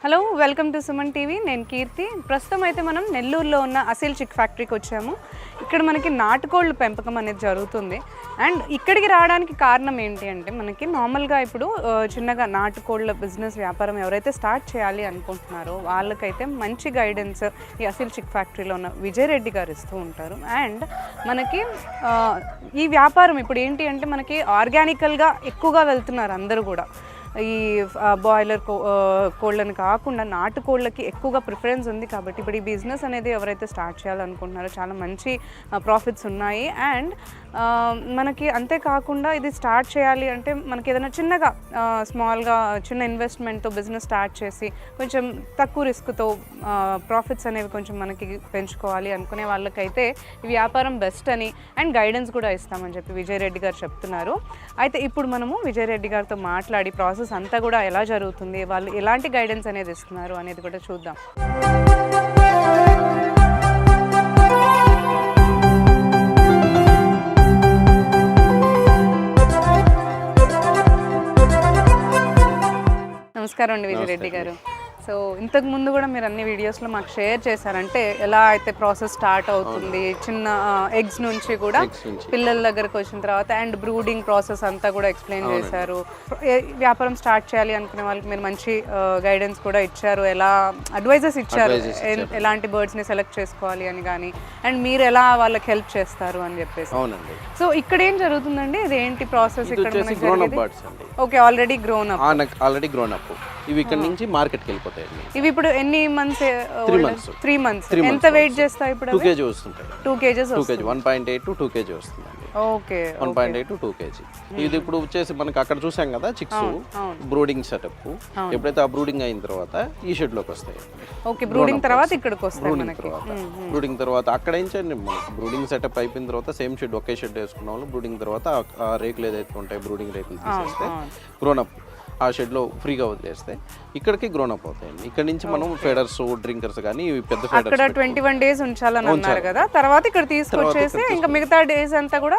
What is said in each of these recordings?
Hello, welcome to Suman TV. నేను కీర్తి. ప్రస్తుతం అయితే మనం నెల్లూరులో ఉన్న అసీల్ చిక్ ఫ్యాక్టరీకి వచ్చాము. ఇక్కడ మనకి నాటుకోళ్ళ పెంపకం అనేది జరుగుతుంది. అండ్ ఇక్కడికి రావడానికి కారణం ఏంటి అంటే, మనకి నార్మల్గా ఇప్పుడు చిన్నగా నాటుకోళ్ళ బిజినెస్ వ్యాపారం ఎవరైతే స్టార్ట్ చేయాలి అనుకుంటున్నారో వాళ్ళకైతే మంచి గైడెన్స్ ఈ అసీల్ చిక్ ఫ్యాక్టరీలో ఉన్న విజయ్ రెడ్డి గారు ఇస్తూ ఉంటారు. అండ్ మనకి ఈ వ్యాపారం ఇప్పుడు ఏంటి అంటే, మనకి ఆర్గానికల్గా ఎక్కువగా వెళ్తున్నారు అందరూ కూడా. ఈ బాయిలర్ కోళ్ళని కాకుండా నాటుకోళ్ళకి ఎక్కువగా ప్రిఫరెన్స్ ఉంది. కాబట్టి ఇప్పుడు ఈ బిజినెస్ అనేది ఎవరైతే స్టార్ట్ చేయాలనుకుంటున్నారో చాలా మంచి ప్రాఫిట్స్ ఉన్నాయి. అండ్ మనకి అంతేకాకుండా ఇది స్టార్ట్ చేయాలి అంటే మనకి ఏదైనా చిన్నగా స్మాల్గా చిన్న ఇన్వెస్ట్మెంట్తో బిజినెస్ స్టార్ట్ చేసి కొంచెం తక్కువ రిస్క్తో ప్రాఫిట్స్ అనేవి కొంచెం మనకి పెంచుకోవాలి అనుకునే వాళ్ళకైతే ఈ వ్యాపారం బెస్ట్ అని అండ్ గైడెన్స్ కూడా ఇస్తామని చెప్పి విజయ్ రెడ్డి గారు చెప్తున్నారు. అయితే ఇప్పుడు మనము విజయ్ రెడ్డి గారితో మాట్లాడి ప్రాసెస్ అంతా కూడా ఎలా జరుగుతుంది, వాళ్ళు ఎలాంటి గైడెన్స్ అనేది ఇస్తున్నారు అనేది కూడా చూద్దాం. నమస్కారం అండి విజయ్ రెడ్డి గారు. సో ఇంతకు ముందు కూడా మీరు అన్ని వీడియోస్లో మాకు షేర్ చేశారంటే ఎలా అయితే ప్రాసెస్ స్టార్ట్ అవుతుంది, చిన్న ఎగ్స్ నుంచి కూడా పిల్లల దగ్గరకు వచ్చిన తర్వాత అండ్ బ్రూడింగ్ ప్రాసెస్ అంతా కూడా ఎక్స్ప్లెయిన్ చేశారు. వ్యాపారం స్టార్ట్ చేయాలి అనుకునే వాళ్ళకి మీరు మంచి గైడెన్స్ కూడా ఇచ్చారు, ఎలా అడ్వైజెస్ ఇచ్చారు, ఎలాంటి బర్డ్స్ని సెలెక్ట్ చేసుకోవాలి అని కానీ, అండ్ మీరు ఎలా వాళ్ళకి హెల్ప్ చేస్తారు అని చెప్పేసి. సో ఇక్కడ ఏం జరుగుతుందండి, ఇది ఏంటి ప్రాసెస్? ఇక్కడ ఓకే, ఆల్రెడీ గ్రోన్ అప్. ఇవి ఇక్కడ నుంచి మార్కెట్కి వెళ్ళిపోతాయి. ఇవి ఇప్పుడు ఎన్ని మంత్స్? 3 months. ఎంత వెయిట్ చేస్తాయి ఇప్పుడు? 2 kg వస్తుంటాయి. 2 kg 1.8 to 2 kg వస్తుందండి. Okay, 1.8 to 2 kg. ఇది ఇప్పుడు వచ్చేసి మనకి అక్కడ చూసాం కదా చిక్స్ బ్రూడింగ్ సెటప్. ఎప్పుడైతే ఆ బ్రూడింగ్ అయిన తర్వాత ఈ షెడ్ లోకి వస్తాయి. ఓకే, బ్రూడింగ్ తర్వాత ఇక్కడికి వస్తాయి. బ్రూడింగ్ తర్వాత అక్కడ ఏం చేయండి, బ్రూడింగ్ సెటప్ అయిపోయిన తర్వాత సేమ్ షెడ్ ఒకే షెడ్ వేసుకున్న వాళ్ళు బ్రూడింగ్ తర్వాత ఆ రేకులు ఏదైతే ఉంటాయి బ్రూడింగ్ రేకులు తీసేస్తే గ్రోనప్ ఆ షెడ్లో ఫ్రీగా వదిలేస్తే ఇక్కడికి గ్రోన్ అప్ అవుతాయండి. ఇక్కడ నుంచి మనం ఫెడర్స్ డ్రింకర్స్ కానీ పెద్ద ఫెడర్స్ అక్కడ 21 days ఉంచాలని అన్నారు కదా, తర్వాత ఇక్కడ తీసుకొచ్చేసి ఇంకా మిగతా డేస్ అంతా కూడా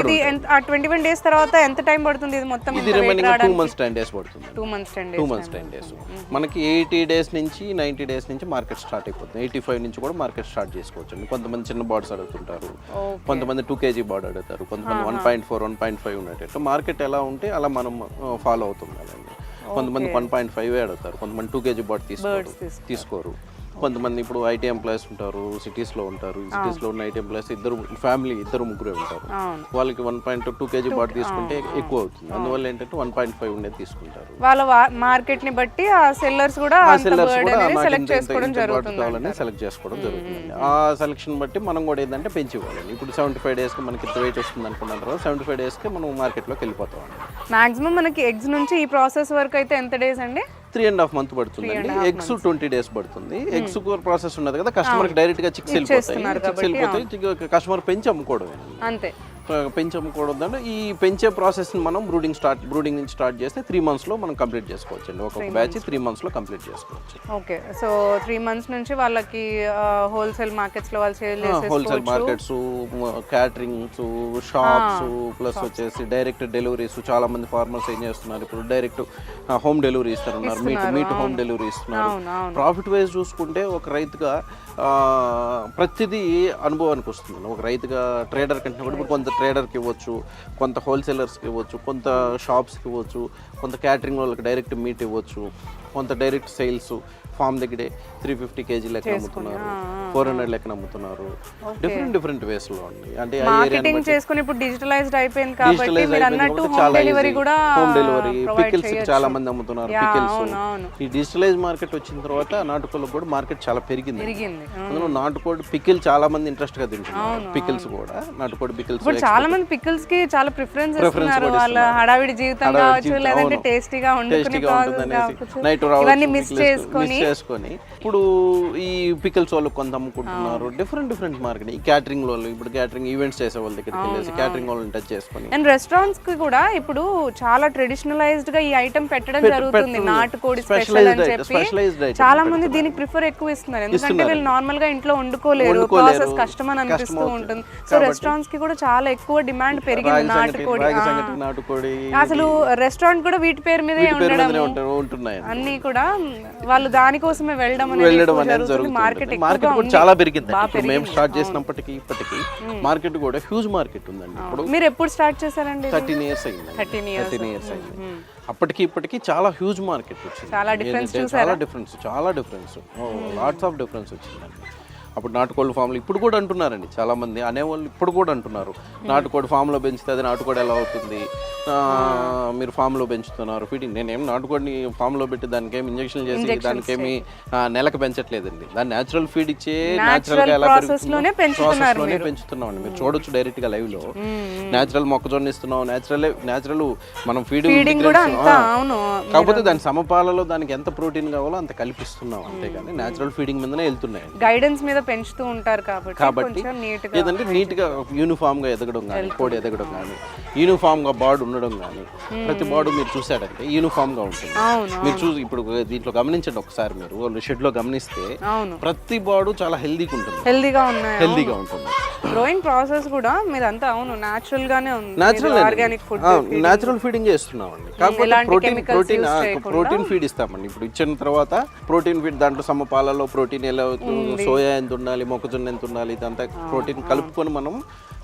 ఇది ఆ 21 days తర్వాత ఎంత టైం పడుతుంది? ఇది మొత్తం ఇది రిమైనింగ్ 2 months 10 days పడుతుంది. 2 months 10 days. మనకి 80 days నుంచి 90 days నుంచి మార్కెట్ స్టార్ట్ అయిపోతుంది. 85 నుంచి కూడా మార్కెట్ స్టార్ట్ చేసుకోవచ్చు అండి. కొంతమంది చిన్న బార్డ్స్ అడుగుతుంటారు, కొంతమంది 2 kg బార్డ్ అడుగుతారు, కొంతమంది 1.4 1.5 ఉన్నట్టు మార్కెట్ ఎలా ఉంటే అలా మనం ఫాలో అవుతుంది. కొంతమంది 1.5 అడుగుతారు, కొంతమంది 2 kg బాట్ తీసుకోరు. కొంతమంది ఇప్పుడు ఐటీ ఎంప్లాయీస్ ఉంటారు, సిటీస్లో ఉంటారు. సిటీస్లో ఉన్న ఐటీ ఎంప్లాయీస్ ఇద్దరు ముగ్గురే ఉంటారు. వాళ్ళకి 1.2 kg బాట్ తీసుకుంటే ఎక్కువ అవుతుంది. అందువల్ల ఏంటంటే 1.5 ఉండేది తీసుకుంటారు. వాళ్ళ మార్కెట్ ని బట్టి ఆ సెల్లర్స్ కూడా సెలెక్ట్ చేసుకోవడం జరుగుతుంది. ఆ సెలక్షన్ బట్టి మనం కూడా ఏంటంటే పెంచి ఇవ్వాలి. ఇప్పుడు 75 days కి మనకి వెయిట్ వస్తుంది అనుకున్న తర్వాత 75 days కి మనం మార్కెట్లోకి వెళ్ళిపోతాం. మాక్సిమం మనకి ఎగ్స్ నుంచి ఈ ప్రాసెస్ వరకు అయితే ఎంత డేస్ అండి? 3.5 months పడుతుంది అండి. ఎగ్స్ 20 days పడుతుంది. ఎగ్స్ ప్రాసెస్ ఉన్నది కదా, కస్టమర్కి డైరెక్ట్ గా చిక్స్ వెళ్ళిపోతాయి. కస్టమర్ పెంచి అమ్ముకోవడం అంతే. పెంచి అమ్ముకోవడం. ఈ పెంచే ప్రాసెస్ మనం బ్రూడింగ్ నుంచి స్టార్ట్ చేస్తే 3 months లో మనం కంప్లీట్ చేసుకోవచ్చు అండి. ఒక బ్యాచ్ 3 months లో కంప్లీట్ చేసుకోవచ్చు. ఓకే, సో 3 months నుంచి వాళ్ళకి హోల్సేల్ మార్కెట్స్ లో వాళ్ళు సేల్ చేసేసుకోవచ్చు. Wholesale markets, caterings, shops, plus వచ్చేసి డైరెక్ట్ డెలివరీస్. చాలా మంది ఫార్మర్స్ ఏం చేస్తున్నారు, ఇప్పుడు డైరెక్ట్ హోమ్ డెలివరీ ఇస్తున్నారు, మీట్ హోమ్ డెలివరీ ఇస్తున్నారు. ప్రాఫిట్ వైజ్ చూసుకుంటే ఒక రైతుగా ప్రతిదీ అనుభవానికి వస్తుంది. ఒక రైతుగా ట్రేడర్ కంటే కూడా ఇప్పుడు కొంత ట్రేడర్కి ఇవ్వచ్చు, కొంత హోల్సేలర్స్కి ఇవ్వచ్చు, కొంత షాప్స్కి ఇవ్వచ్చు, కొంత క్యాటరింగ్ వాళ్ళకి డైరెక్ట్ మీట్ ఇవ్వచ్చు, కొంత డైరెక్ట్ సేల్స్ ఫామ్ దగ్గరే 350 kg లెక్క అమ్ముతున్నారు, 400 లెక్క అమ్ముతున్నారు. డిఫరెంట్ వేస్ లో అండి. అంటే మార్కెటింగ్ చేసుకుని ఇప్పుడు డిజిటలైజ్డ్ అయిపోయింది కాబట్టి మీరు అన్నట్టు హోమ్ డెలివరీ కూడా పికిల్స్ చాలా మంది అమ్ముతున్నారు. పికిల్స్ ఈ డిజిటలైజ్ మార్కెట్ వచ్చిన తర్వాత నాటుకోళ్ళకు కూడా మార్కెట్ చాలా పెరిగింది. అందులో నాటుకోడి పికిల్ చాలా మంది ఇంట్రెస్ట్ గా తింటున్నారు. పికిల్స్ కూడా నాటుకోడి పికిల్స్ చాలా మంది పికిల్స్ కి చాలా ప్రిఫరెన్స్ ఇస్తున్నారు. వాళ్ళ హడావిడి జీవితం కావచ్చు, లేదంటే టేస్టీగా ఇవన్నీ మిస్ చేసుకొని ఇప్పుడు ఈ పికిల్స్ వాళ్ళు కొంత అమ్ముకుంటున్నారు. Different market. ఈ క్యాటరింగ్ వాళ్ళు ఇప్పుడు క్యాటరింగ్ ఈవెంట్స్ చేసే వాళ్ళ దగ్గరికి వెళ్ళేసి క్యాటరింగ్ వాళ్ళని టచ్ చేసుకొని, అండ్ రెస్టారెంట్స్ కి కూడా ఇప్పుడు చాలా ట్రెడిషనలైజ్డ్ గా ఈ ఐటమ్ పెట్టడం జరుగుతుంది. నాటుకోడి స్పెషల్ అని చెప్పి చాలా మంది దీనికి ప్రిఫర్ ఎక్కువ ఇస్తున్నారు. ఎందుకంటే వీళ్ళు నార్మల్ గా ఇంట్లో వండుకోలేరు, ప్రాసెస్ కష్టం అని అనిపిస్తూ ఉంటుంది. సో రెస్టారెంట్స్ కి కూడా చాలా ఎక్కువ డిమాండ్ పెరిగింది నాటుకోడి. అసలు రెస్టారెంట్ కూడా వీటి పేరు మీదే ఉండడం, అన్ని కానీ కూడా వాళ్ళు దానికోసమే వెళ్ళడం అనేది జరుగుతుంది. మార్కెట్ కూడా చాలా పెరిగింది. ఇప్పుడు మేము స్టార్ట్ చేసినప్పటికీ ఇప్పటికీ మార్కెట్ కూడా హ్యూజ్ మార్కెట్ ఉందండి. ఇప్పుడు మీరు ఎప్పుడు స్టార్ట్ చేశారండి? 13 years అయింది. 13 years అయింది. అప్పటికి ఇప్పటికి చాలా హ్యూజ్ మార్కెట్ వచ్చింది. చాలా డిఫరెన్స్ లాట్స్ ఆఫ్ డిఫరెన్స్ వచ్చిందండి. అప్పుడు నాటుకోళ్ళ ఫామ్లో ఇప్పుడు కూడా అంటున్నారండి చాలామంది అనేవాళ్ళు, ఇప్పుడు కూడా అంటున్నారు నాటుకోడి ఫామ్లో పెంచితే అది నాటుకోడి ఎలా అవుతుంది, మీరు ఫామ్లో పెంచుతున్నారు ఫీడింగ్. నేనేం నాటుకోడిని ఫామ్లో పెట్టి దానికేం ఇంజక్షన్ చేసి దానికేమి నెలకు పెంచట్లేదండి. దాన్ని న్యాచురల్ ఫీడ్ ఇచ్చే న్యాచురల్గా ఎలా ప్రాసెస్లోనే పెంచుతున్నామండి. మీరు చూడొచ్చు డైరెక్ట్గా లైవ్లో. న్యాచురల్ మొక్కజొన్న ఇస్తున్నాం, న్యాచురల్ మనం ఫీడింగ్ కాకపోతే దాని సమపాలలో దానికి ఎంత ప్రోటీన్ కావాలో అంత కల్పిస్తున్నాం, అంతేగాని న్యాచురల్ ఫీడింగ్ మీదనే వెళ్తున్నాయి. గైడెన్స్ మీద పెంచుతూ ఉంటారు కాబట్టి ఏదంటే నీట్ గా యూనిఫామ్ గా ఎదగడం కానీ, కోడి ఎదగడం కానీ, యూనిఫామ్ గా బాడీ ఉండడం కానీ, ప్రతి బాడీ మీరు చూసాడంటే యూనిఫామ్ గా ఉంటుంది. మీరు చూసి ఇప్పుడు దీంట్లో గమనించండి ఒకసారి, మీరు వాళ్ళు షెడ్ లో గమనిస్తే ప్రతి బాడీ చాలా హెల్దీగా ఉంటుంది, హెల్దీగా ఉంటుంది. గ్రోయింగ్ ప్రాసెస్ కూడా మీరంతా అవును న్యాచురల్ గానే ఉంది. ఆర్గానిక్ ఫుడ్, న్యాచురల్ ఫీడింగ్ చేస్తున్నామండి. కాకపోతే ప్రోటీన్ ఫీడ్ ఇస్తామండి. ఇప్పుడు ఇచ్చిన తర్వాత ప్రోటీన్ ఫీడ్ దాంట్లో సమపాలలో ప్రోటీన్ ఎలా అవుతుంది, సోయా ఎంత ఉండాలి, మొక్కజొన్న ఎంత ఉండాలి, ఇదంతా ప్రోటీన్ కలుపుకొని మనం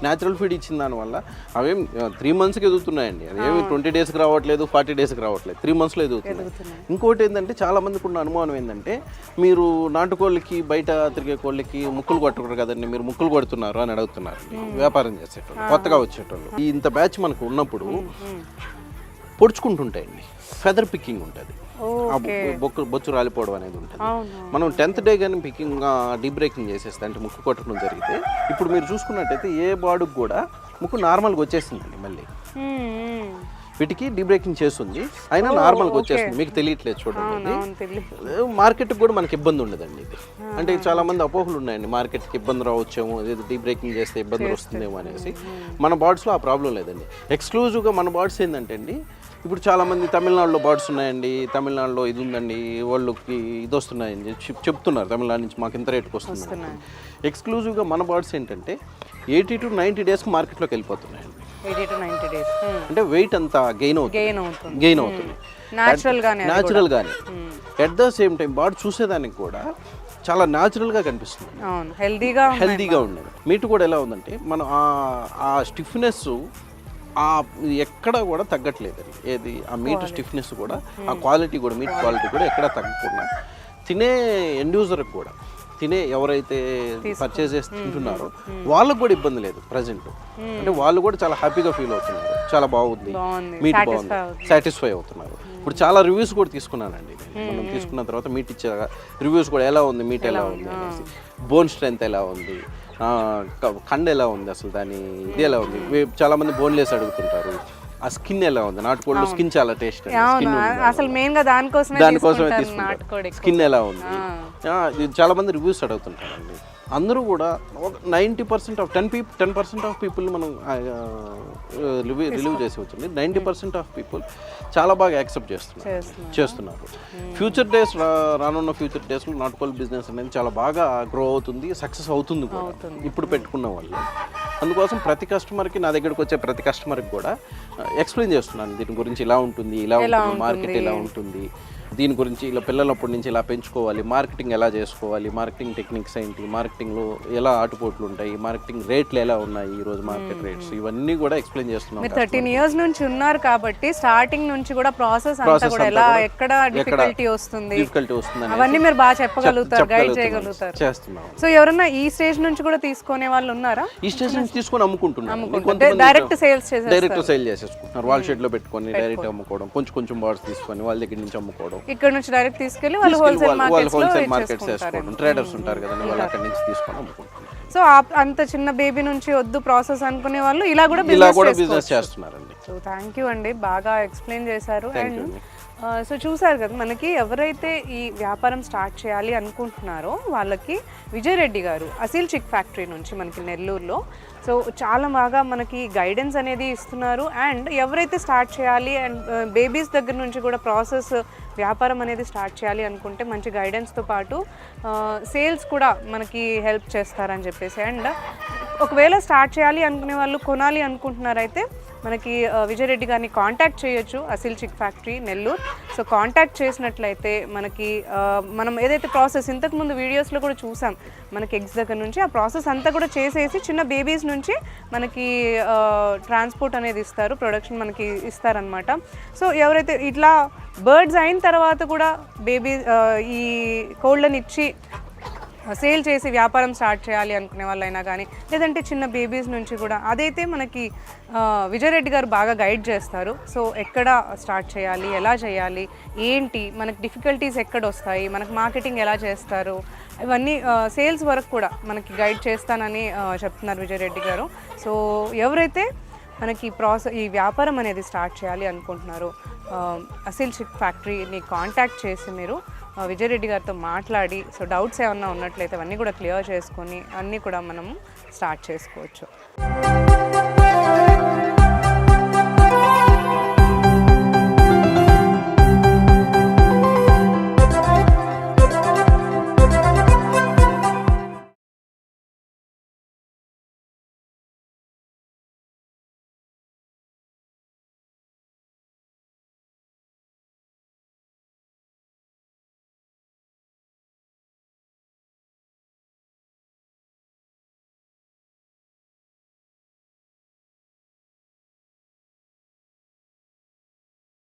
న్యాచురల్ ఫీడ్ ఇచ్చిన దానివల్ల అవేం 3 monthsకి ఎదుగుతున్నాయండి. అదేమి 20 daysకి రావట్లేదు, 40 daysకి రావట్లేదు, 3 monthsలో ఎదుగుతున్నాయి. ఇంకోటి ఏంటంటే చాలా మందికి ఉన్న అనుమానం ఏంటంటే, మీరు నాటుకోళ్ళకి బయట తిరిగే కోళ్ళకి ముక్కులు కొట్టకూడదు కదండి, మీరు ముక్కులు కొడుతున్నారు అని అడుగుతున్నారు వ్యాపారం చేసేటోళ్ళు, కొత్తగా వచ్చేటోళ్ళు. ఈ ఇంత బ్యాచ్ మనకు ఉన్నప్పుడు పొడుచుకుంటుంటాయండి, ఫెదర్ పికింగ్ ఉంటుంది, బొచ్చు రాలిపోవడం అనేది ఉంటుంది. మనం 10th day కానీ పికింగ్ డీబ్రేకింగ్ చేసేస్తే అంటే ముక్కు కొట్టడం జరిగితే, ఇప్పుడు మీరు చూసుకున్నట్టయితే ఏ బాడుకు కూడా ముక్కు నార్మల్గా వచ్చేసిందండి. మళ్ళీ వీటికి డీబ్రేకింగ్ చేస్తుంది, అయినా నార్మల్గా వచ్చేస్తుంది. మీకు తెలియట్లేదు చూడండి. మార్కెట్కి కూడా మనకి ఇబ్బంది ఉండదండి ఇది. అంటే చాలా మంది అపోహలు ఉన్నాయండి, మార్కెట్కి ఇబ్బంది రావచ్చేమో, డీబ్రేకింగ్ చేస్తే ఇబ్బంది వస్తుందేమో అనేసి. మన బార్డ్స్లో ఆ ప్రాబ్లం లేదండి. ఎక్స్క్లూజివ్గా మన బార్డ్స్ ఏంటంటే అండి, ఇప్పుడు చాలామంది తమిళనాడులో బర్డ్స్ ఉన్నాయండి, తమిళనాడులో ఇది ఉందండి, వాళ్ళకి ఇది వస్తున్నాయని చెప్తున్నారు, తమిళనాడు నుంచి మాకు ఇంత రేటుకి వస్తుంది. ఎక్స్క్లూజివ్గా మన బర్డ్స్ ఏంటంటే 80 to 90 daysకి మార్కెట్లోకి వెళ్ళిపోతున్నాయండి. 80 to 90 days అంటే వెయిట్ అంతా గెయిన్ అవుతుంది న్యాచురల్గానే. At the same time bird చూసేదానికి కూడా చాలా న్యాచురల్గా కనిపిస్తుంది, హెల్దీగా ఉండేది. మీట్ కూడా ఎలా ఉందంటే మనం ఆ స్టిఫ్నెస్ ఎక్కడ కూడా తగ్గట్లేదండి. ఏది ఆ మీట్ స్టిఫ్నెస్ కూడా, ఆ క్వాలిటీ కూడా, మీట్ క్వాలిటీ కూడా ఎక్కడ తగ్గకుండా తినే ఎండ్ యూజర్కి కూడా, తినే ఎవరైతే పర్చేజ్ చేసి తింటున్నారో వాళ్ళకు కూడా ఇబ్బంది లేదు ప్రజెంట్. అంటే వాళ్ళు కూడా చాలా హ్యాపీగా ఫీల్ అవుతున్నారు, చాలా బాగుంది మీట్, బాగుంది, సాటిస్ఫై అవుతున్నారు. ఇప్పుడు చాలా రివ్యూస్ కూడా తీసుకున్నానండి మనం. తీసుకున్న తర్వాత మీట్ ఇచ్చే రివ్యూస్ కూడా ఎలా ఉంది, మీట్ ఎలా ఉంది అనేసి, బోన్ స్ట్రెంత్ ఎలా ఉంది, కండ ఎలా ఉంది, అసలు దాని ఇది ఎలా ఉంది. చాలా మంది బోన్లెస్ అడుగుతుంటారు, ఆ స్కిన్ ఎలా ఉంది. నాటుకోళ్ళు స్కిన్ చాలా టేస్ట్, అసలు మెయిన్ గా దానికోసమే తీసుకుంటారు. స్కిన్ ఎలా ఉంది, చాలా మంది రివ్యూస్ అడుగుతుంటారండి. అందరూ కూడా 90% ఆఫ్ 10% ఆఫ్ పీపుల్ మనం రిలీవ్ చేసి వచ్చింది. 90% ఆఫ్ పీపుల్ చాలా బాగా యాక్సెప్ట్ చేస్తున్నారు. ఫ్యూచర్ డేస్, రానున్న ఫ్యూచర్ డేస్లో నాటుకోళ్ళ బిజినెస్ అనేది చాలా బాగా గ్రో అవుతుంది, సక్సెస్ అవుతుంది కూడా ఇప్పుడు పెట్టుకున్న వాళ్ళు. అందుకోసం ప్రతి కస్టమర్కి, నా దగ్గరకు వచ్చే ప్రతి కస్టమర్కి కూడా ఎక్స్ప్లెయిన్ చేస్తున్నాను, దీని గురించి ఇలా ఉంటుంది, మార్కెట్ ఎలా ఉంటుంది, దీని గురించి ఇలా పిల్లలప్పటి నుంచి ఇలా పెంచుకోవాలి, మార్కెటింగ్ ఎలా చేసుకోవాలి, మార్కెటింగ్ టెక్నిక్స్ ఏంటి, మార్కెటింగ్లో ఎలా ఆటుపోట్లు ఉంటాయి, మార్కెటింగ్ రేట్లు ఎలా ఉన్నాయి, ఈరోజు మార్కెట్ రేట్స్, ఇవన్నీ కూడా ఎక్స్ప్లెయిన్ చేస్తున్నాం. 13 years నుంచి ఉన్నారు కాబట్టి స్టార్టింగ్ నుంచి కూడా ప్రాసెస్ అంతా కూడా ఎలా, ఎక్కడ డిఫికల్టీ వస్తుంది అవన్నీ మీరు బాగా చెప్పగలుగుతారు, గైడ్ చేయగలుగుతారు, చేస్తున్నాం. సో ఎవరన్నా ఈ స్టేజ్ నుంచి కూడా తీసుకునే వాళ్ళు ఉన్నారా? ఈ స్టేజ్ నుంచి తీసుకొని అమ్ముకుంటున్నారు, డైరెక్ట్ సేల్ చేసేసుకుంటున్నారు. వాళ్ళ షెడ్ లో పెట్టుకొని డైరెక్ట్ అమ్ముకోవడం, కొంచెం బార్డ్స్ తీసుకొని వాళ్ళ దగ్గర నుంచి అమ్ముకోవడం, ఇక్కడ నుంచి డైరెక్ట్ తీసుకెళ్లి వాళ్ళు హోల్సేల్ మార్కెట్స్ వేసుకోవడం, ట్రేడర్స్ ఉంటారు కదండి, వాళ్ళు అక్కడ నుంచి తీసుకొని అమ్ముకుంటారు. సో అంత చిన్న బేబీ నుంచి వద్దు ప్రాసెస్ అనుకునే వాళ్ళు ఇలా కూడా బిజినెస్ చేస్తున్నారండి. సో థ్యాంక్ యూ అండి, బాగా ఎక్స్ప్లెయిన్ చేశారు. అండ్ సో చూసారు కదా, మనకి ఎవరైతే ఈ వ్యాపారం స్టార్ట్ చేయాలి అనుకుంటున్నారో వాళ్ళకి విజయ్ రెడ్డి గారు అసీల్ చిక్ ఫ్యాక్టరీ నుంచి మనకి నెల్లూరులో సో చాలా బాగా మనకి గైడెన్స్ అనేది ఇస్తున్నారు. అండ్ ఎవరైతే స్టార్ట్ చేయాలి అండ్ బేబీస్ దగ్గర నుంచి కూడా ప్రాసెస్ వ్యాపారం అనేది స్టార్ట్ చేయాలి అనుకుంటే మంచి గైడెన్స్తో పాటు సేల్స్ కూడా మనకి హెల్ప్ చేస్తారని చెప్పేసి, అండ్ ఒకవేళ స్టార్ట్ చేయాలి అనుకునే వాళ్ళు, కొనాలి అనుకుంటున్నారైతే మనకి విజయ్ రెడ్డి గారిని కాంటాక్ట్ చేయొచ్చు, అసిల్ చిక్ ఫ్యాక్టరీ నెల్లూరు. సో కాంటాక్ట్ చేసినట్లయితే మనకి మనం ఏదైతే ప్రాసెస్ ఇంతకుముందు వీడియోస్లో కూడా చూసాం, మనకి ఎగ్స్ దగ్గర నుంచి ఆ ప్రాసెస్ అంతా కూడా చేసేసి చిన్న బేబీస్ నుంచి మనకి ట్రాన్స్పోర్ట్ అనేది ఇస్తారు, ప్రొడక్షన్ మనకి ఇస్తారనమాట. సో ఎవరైతే ఇట్లా బర్డ్స్ అయిన తర్వాత కూడా బేబీ ఈ కోళ్ళని ఇచ్చి సేల్ చేసి వ్యాపారం స్టార్ట్ చేయాలి అనుకునే వాళ్ళైనా కానీ, లేదంటే చిన్న బేబీస్ నుంచి కూడా అదైతే మనకి విజయ్ రెడ్డి గారు బాగా గైడ్ చేస్తారు. సో ఎక్కడ స్టార్ట్ చేయాలి, ఎలా చేయాలి, ఏంటి మనకి డిఫికల్టీస్ ఎక్కడ వస్తాయి, మనకు మార్కెటింగ్ ఎలా చేస్తారు, ఇవన్నీ సేల్స్ వరకు కూడా మనకి గైడ్ చేస్తానని చెప్తున్నారు విజయ్ రెడ్డి గారు. సో ఎవరైతే మనకి ఈ వ్యాపారం అనేది స్టార్ట్ చేయాలి అనుకుంటున్నారో అసిల్ చిక్ ఫ్యాక్టరీని కాంటాక్ట్ చేసి మీరు విజయ్ రెడ్డి గారితో మాట్లాడి, సో డౌట్స్ ఏమన్నా ఉన్నట్లయితే అవన్నీ కూడా క్లియర్ చేసుకొని అన్నీ కూడా మనము స్టార్ట్ చేసుకోవచ్చు.